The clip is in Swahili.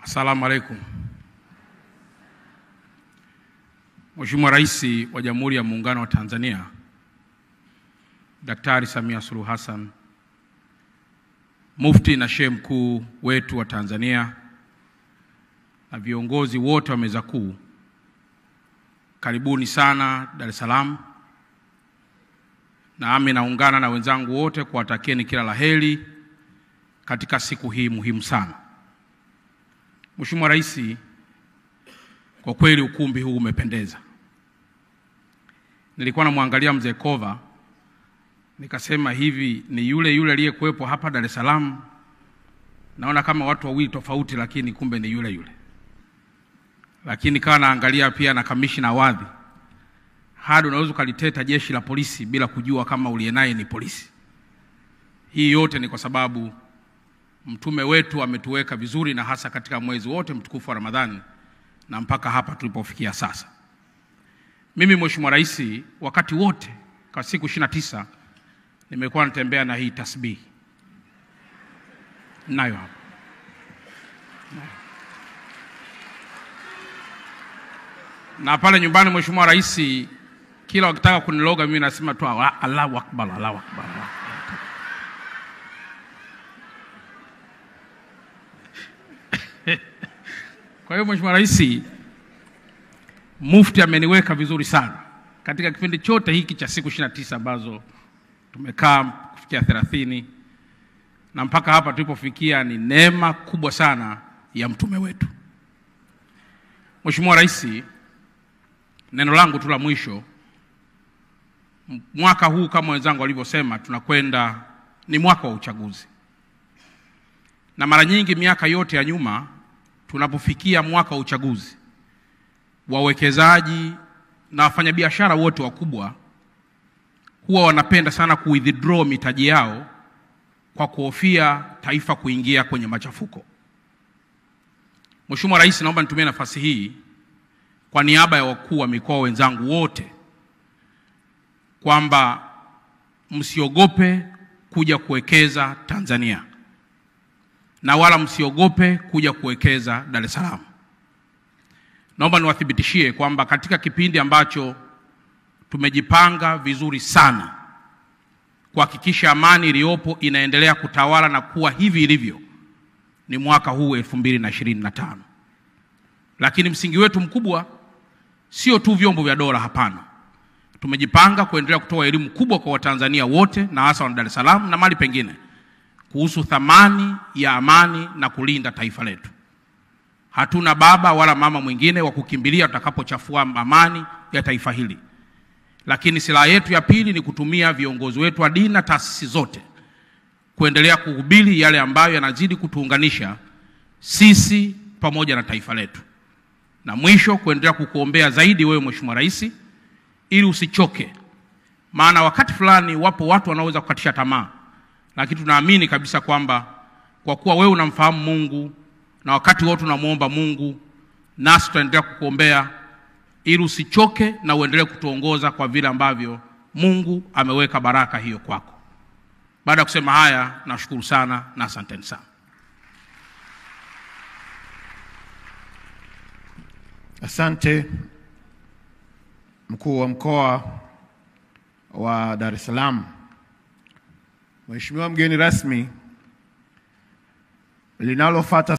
Asalamu alaikum. Mheshimiwa Rais wa Jamhuri ya Muungano wa Tanzania Daktari Samia Suluhu Hassan, Mufti na Sheikh Mkuu wetu wa Tanzania na viongozi wote wa meza kuu, karibuni sana Dar es Salaam. Nami naungana na wenzangu wote kuwatakieni kila laheri katika siku hii muhimu sana. Mheshimiwa Rais, kwa kweli ukumbi huu umependeza. Nilikuwa namwangalia mzee Kova, nikasema hivi ni yule aliyekuwepo hapa Dar es Salaam. Naona kama watu wawili tofauti, lakini kumbe ni yule. Lakini kana naangalia pia na kamishna Wadhi. Hadi unaweza kaliteta jeshi la polisi bila kujua kama ulienaye ni polisi. Hii yote ni kwa sababu mtume wetu ametuweka vizuri, na hasa katika mwezi wote mtukufu wa Ramadhani na mpaka hapa tulipofikia sasa. Mimi Mheshimiwa Rais, wakati wote kwa siku 29 nimekuwa natembea na hii tasbihi. Nayo hapa. Na pale nyumbani Mheshimiwa Rais, kila wakitaka kuniloga mimi nasema tu Allahu Akbar, Allahu Akbar. Kwa hiyo Mheshimiwa Rais, Mufti ameniweka vizuri sana katika kipindi chote hiki cha siku 29 ambazo tumekaa kufikia 30 na mpaka hapa tulipofikia. Ni neema kubwa sana ya mtume wetu. Mheshimiwa Rais, neno langu tu la mwisho, mwaka huu kama wenzangu walivyosema, tunakwenda ni mwaka wa uchaguzi. Na mara nyingi miaka yote ya nyuma tunapofikia mwaka wa uchaguzi, wawekezaji na wafanyabiashara wote wakubwa huwa wanapenda sana kuwithdraw mitaji yao kwa kuhofia taifa kuingia kwenye machafuko. Mheshimiwa Rais, naomba nitumie nafasi hii kwa niaba ya wakuu wa mikoa wenzangu wote kwamba msiogope kuja kuwekeza Tanzania, na wala msiogope kuja kuwekeza Dar es Salaam. Naomba niwathibitishie kwamba katika kipindi ambacho tumejipanga vizuri sana kuhakikisha amani iliyopo inaendelea kutawala na kuwa hivi ilivyo, ni mwaka huu 2025. Lakini msingi wetu mkubwa sio tu vyombo vya dola, hapana. Tumejipanga kuendelea kutoa elimu kubwa kwa Watanzania wote na hasa wa Dar es Salaam na mahali pengine kuhusu thamani ya amani na kulinda taifa letu. Hatuna baba wala mama mwingine wa kukimbilia tutakapochafua amani ya taifa hili. Lakini silaha yetu ya pili ni kutumia viongozi wetu wa dini na taasisi zote kuendelea kuhubiri yale ambayo yanazidi kutuunganisha sisi pamoja na taifa letu. Na mwisho, kuendelea kukuombea zaidi wewe Mheshimiwa Rais, ili usichoke. Maana wakati fulani wapo watu wanaweza kukatisha tamaa, lakini tunaamini kabisa kwamba kwa kuwa wewe unamfahamu Mungu na wakati wote unamuomba Mungu, nasi tutaendelea kukuombea ili usichoke na uendelee kutuongoza kwa vile ambavyo Mungu ameweka baraka hiyo kwako. Baada ya kusema haya, nashukuru sana na asanteni sana. Asante Mkuu wa Mkoa wa Dar es Salaam. Mheshimiwa mgeni rasmi, linalofuata